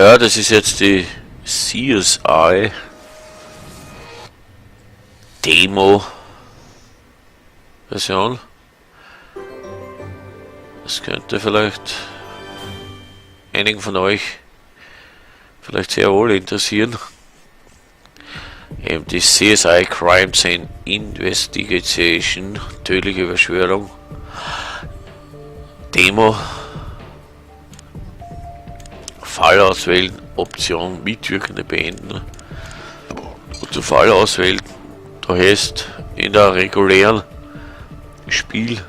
Ja, das ist jetzt die CSI Demo Version. Das könnte vielleicht einigen von euch vielleicht sehr wohl interessieren. Eben die CSI Crime Scene Investigation, tödliche Verschwörung, Demo, Fall auswählen, Option Mitwirkende beenden. Und zu Fall auswählen, da heißt in der regulären Spiel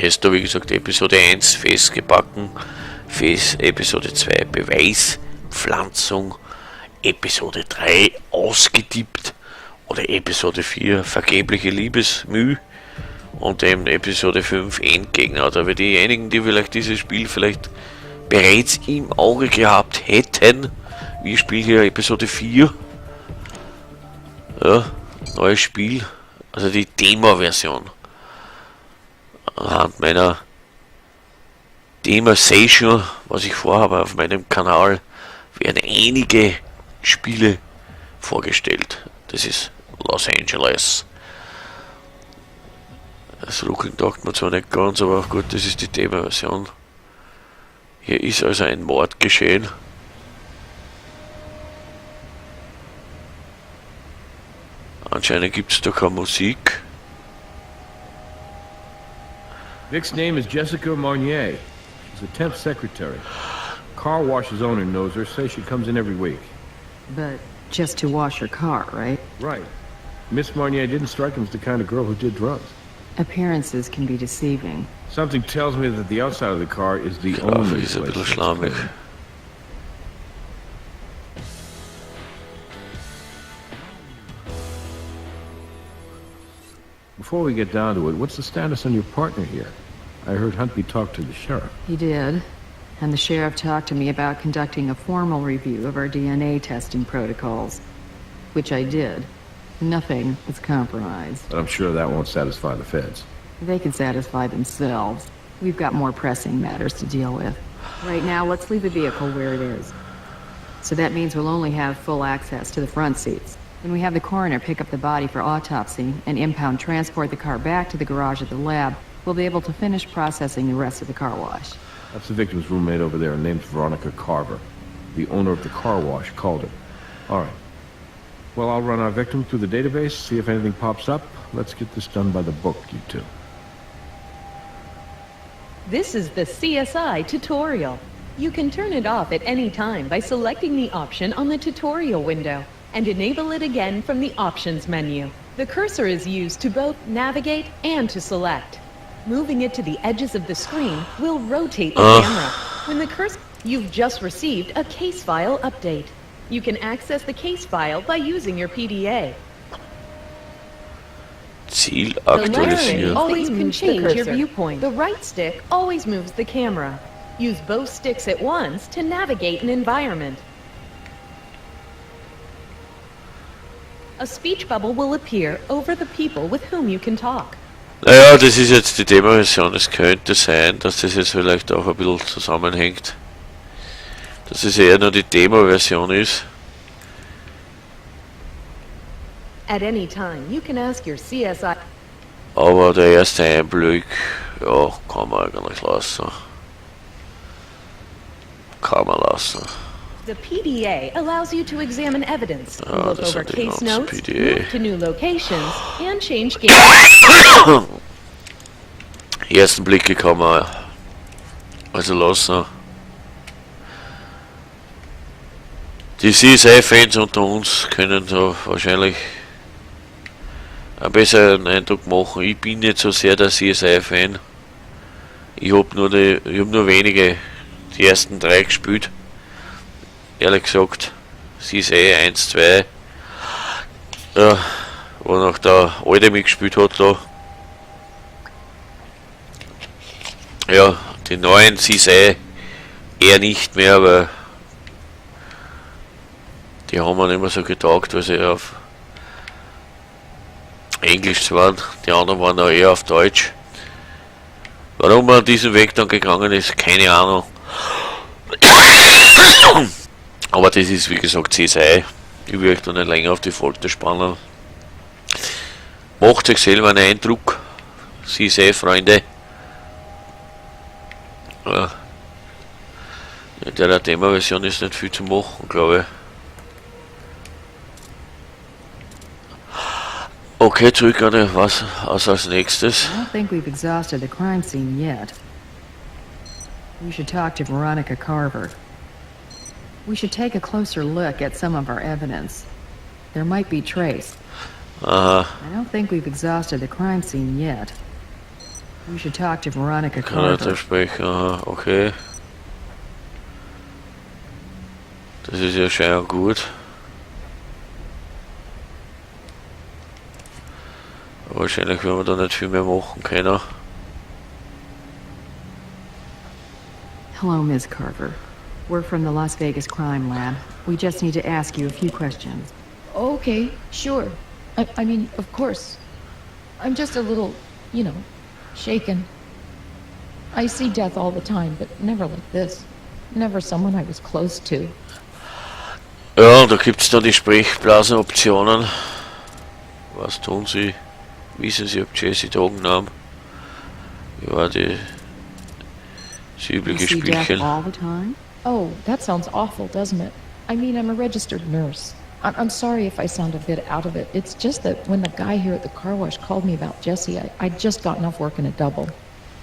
hast du wie gesagt Episode 1 festgebacken, Episode 2 Beweispflanzung, Episode 3 ausgetippt oder Episode 4 vergebliche Liebesmüh und eben Episode 5 Endgegner. Oder für diejenigen, die vielleicht dieses Spiel vielleicht bereits im Auge gehabt hätten, wir spielen hier Episode 4, ja, neues Spiel, also die Demo-Version. Anhand meiner Demonstration, was ich vorhabe auf meinem Kanal, werden einige Spiele vorgestellt. Das ist Los Angeles. Das Looking taugt mir zwar nicht ganz, aber auch gut, das ist die Demo-Version. Hier ist also ein Mord geschehen. Anscheinend gibt es da keine Musik. Vic's name is Jessica Marnier. She's a temp secretary. Car wash's owner knows her, says she comes in every week. But just to wash her car, right? Right. Miss Marnier didn't strike him as the kind of girl who did drugs. Appearances can be deceiving. Something tells me that the outside of the car is the only Ist ein place. bisschen schlammig. Before we get down to it, what's the status on your partner here? I heard Huntby talk to the sheriff. He did. And the sheriff talked to me about conducting a formal review of our DNA testing protocols. Which I did. Nothing was compromised. But I'm sure that won't satisfy the feds. They can satisfy themselves. We've got more pressing matters to deal with. Right now, let's leave the vehicle where it is. So that means we'll only have full access to the front seats. When we have the coroner pick up the body for autopsy and impound transport the car back to the garage at the lab, we'll be able to finish processing the rest of the car wash. That's the victim's roommate over there, named Veronica Carver. The owner of the car wash called her. All right. Well, I'll run our victim through the database, see if anything pops up. Let's get this done by the book, you two. This is the CSI tutorial. You can turn it off at any time by selecting the option on the tutorial window and enable it again from the options menu. The cursor is used to both navigate and to select. Moving it to the edges of the screen will rotate the camera. When the cursor, you've just received a case file update. You can access the case file by using your PDA. Ziel The left stick aktualisieren. always can change your viewpoint. The right stick always moves the camera. Use both sticks at once to navigate an environment. A speech bubble will appear over the people with whom you can talk. Naja, das ist jetzt die Demo-Version. Es könnte sein, dass das jetzt vielleicht auch ein bisschen zusammenhängt. Dass es eher nur die Demo-Version ist. At any time, you can ask your CSI. Aber der erste Einblick, ja, kann man eigentlich lassen. Kann man lassen. The PDA allows you to examine evidence, look das over sind die case ganzen notes, PDA. move to new locations, and change game. Die ersten Blicke kann man also lassen. Die CSI-Fans unter uns können da wahrscheinlich einen besseren Eindruck machen. Ich bin nicht so sehr der CSI-Fan. Ich hab nur wenige, die ersten 3 gespielt. Ehrlich gesagt, CSI 1, 2, ja, wo noch der Alte mitgespielt hat da. Ja, die neuen CSI eher nicht mehr, weil die haben mir nicht mehr so getaugt, weil sie auf Englisch waren. Die anderen waren auch eher auf Deutsch. Warum man diesen Weg dann gegangen ist, keine Ahnung. Aber das ist wie gesagt CSI. Ich will euch da nicht länger auf die Folter spannen. Macht euch selber einen Eindruck. CSI Freunde. Ja. In der Demo-Version ist nicht viel zu machen, glaube ich. Okay, zurück an die, was als nächstes. I don't think we've exhausted the crime scene yet. We should talk to Veronica Carver. We should take a closer look at some of our evidence. There might be trace. Aha, I don't think we've exhausted the crime scene yet. We should talk to Veronica kann er Carver. da sprechen, aha, okay. Das ist ja scheinbar gut. Wahrscheinlich werden wir da nicht viel mehr machen können. Hello, Ms. Carver. We're from the Las Vegas Crime Lab. We just need to ask you a few questions. Okay, sure. I mean, of course. I'm just a little, shaken. I see death all the time, but never like this. Never someone I was close to. Ja, da gibt es dann die Sprechblasenoptionen. Was tun sie? Wissen sie, ob Jesse Drogen nahm? Ja, das You übliche see death Spielchen. all the time? Oh, that sounds awful, doesn't it? I mean, I'm a registered nurse. I'm sorry if I sound a bit out of it. It's just that when the guy here at the car wash called me about Jesse, I'd just gotten off working a double.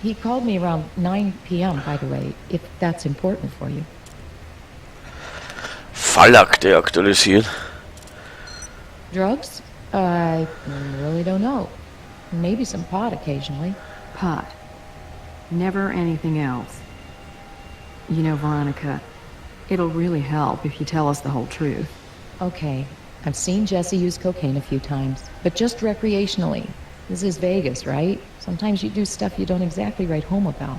He called me around 9 p.m., by the way, if that's important for you. Fallakte aktualisieren. Drugs? I really don't know. Maybe some pot occasionally. Pot. Never anything else. You know, Veronica, it'll really help if you tell us the whole truth. Okay, I've seen Jesse use cocaine a few times, but just recreationally. This is Vegas, right? Sometimes you do stuff you don't exactly write home about.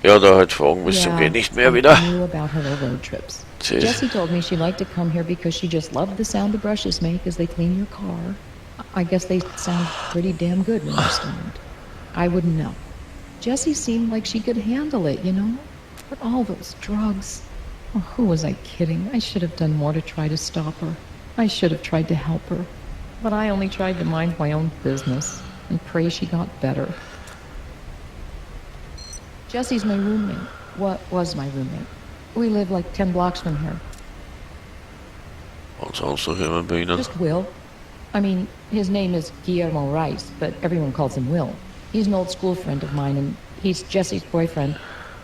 Ja, da halt fragen bis zum Gehen nicht mehr I wieder. knew about her road trips. Jeez. Jessie told me she liked to come here because she just loved the sound the brushes make as they clean your car. I guess they sound pretty damn good when you're stoned. I wouldn't know. Jessie seemed like she could handle it, But all those drugs. Oh, who was I kidding? I should have done more to try to stop her. I should have tried to help her. But I only tried to mind my own business and pray she got better. Jessie's my roommate. What was my roommate? We live like 10 blocks from here. Und sonst noch jemand bei Ihnen? Just Will. I mean, his name is Guillermo Rice, but everyone calls him Will. He's an old school friend of mine, and he's Jesse's boyfriend.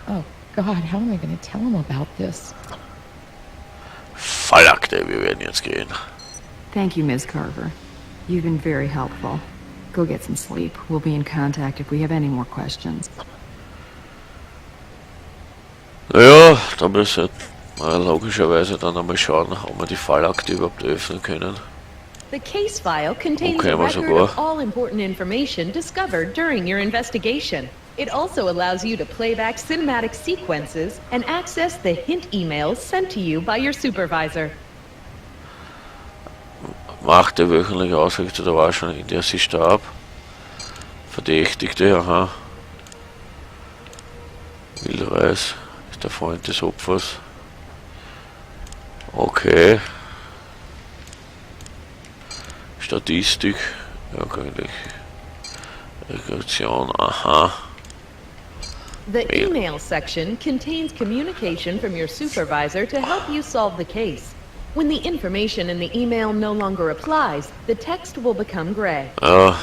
Oh, God, how am I going to tell him about this? Fallakte, wir werden jetzt gehen. Thank you, Ms. Carver. You've been very helpful. Go get some sleep. We'll be in contact if we have any more questions. Ja, da müssen wir logischerweise dann einmal schauen, ob wir die Fallakte überhaupt öffnen können. The case file contains Okay, a maar record sogar. of all important information discovered during your investigation. It also allows you to play back cinematic sequences and access the hint emails sent to you by your supervisor. Machte wöchentlich ausgerichtete Wahrscheinlich, in der sie starb. Verdächtigte, aha. Wildreis ist der Freund des Opfers. Okay. Statistik, ja, eigentlich. Rekrutierung, aha. The Yeah. email section contains communication from your supervisor to help you solve the case. When the information in the email no longer applies, the text will become gray. Ja.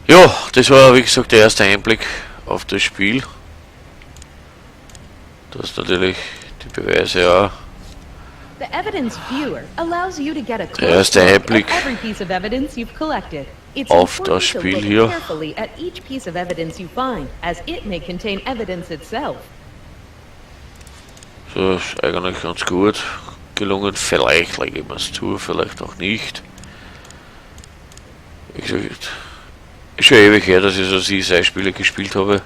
Ja, das war wie gesagt der erste Einblick auf das Spiel. Das natürlich die Beweise ja. The evidence viewer allows you to get a Der erste close look at Einblick every piece of evidence you've collected. It's auf important das to Spiel look hier. carefully at each piece of evidence you find, as it may contain evidence itself. So ist eigentlich ganz gut gelungen. Vielleicht lege ich mir es zu, vielleicht auch nicht. Wie gesagt, ist schon ewig her, dass ich so CSI-Spiele gespielt habe.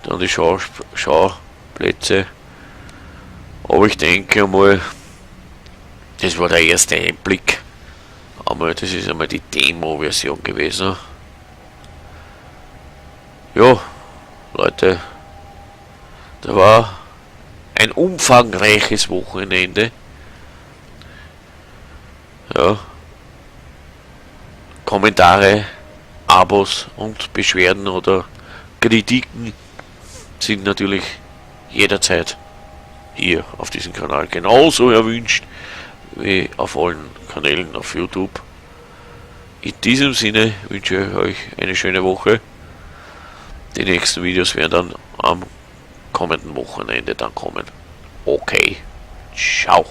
Dann die Schauplätze. Aber ich denke mal, das war der erste Einblick. Aber das ist einmal die Demo-Version gewesen. Ja, Leute, da war ein umfangreiches Wochenende. Ja. Kommentare, Abos und Beschwerden oder Kritiken sind natürlich jederzeit hier auf diesem Kanal genauso erwünscht wie auf allen Kanälen auf YouTube. In diesem Sinne wünsche ich euch eine schöne Woche. Die nächsten Videos werden dann am kommenden Wochenende dann kommen. Okay, ciao.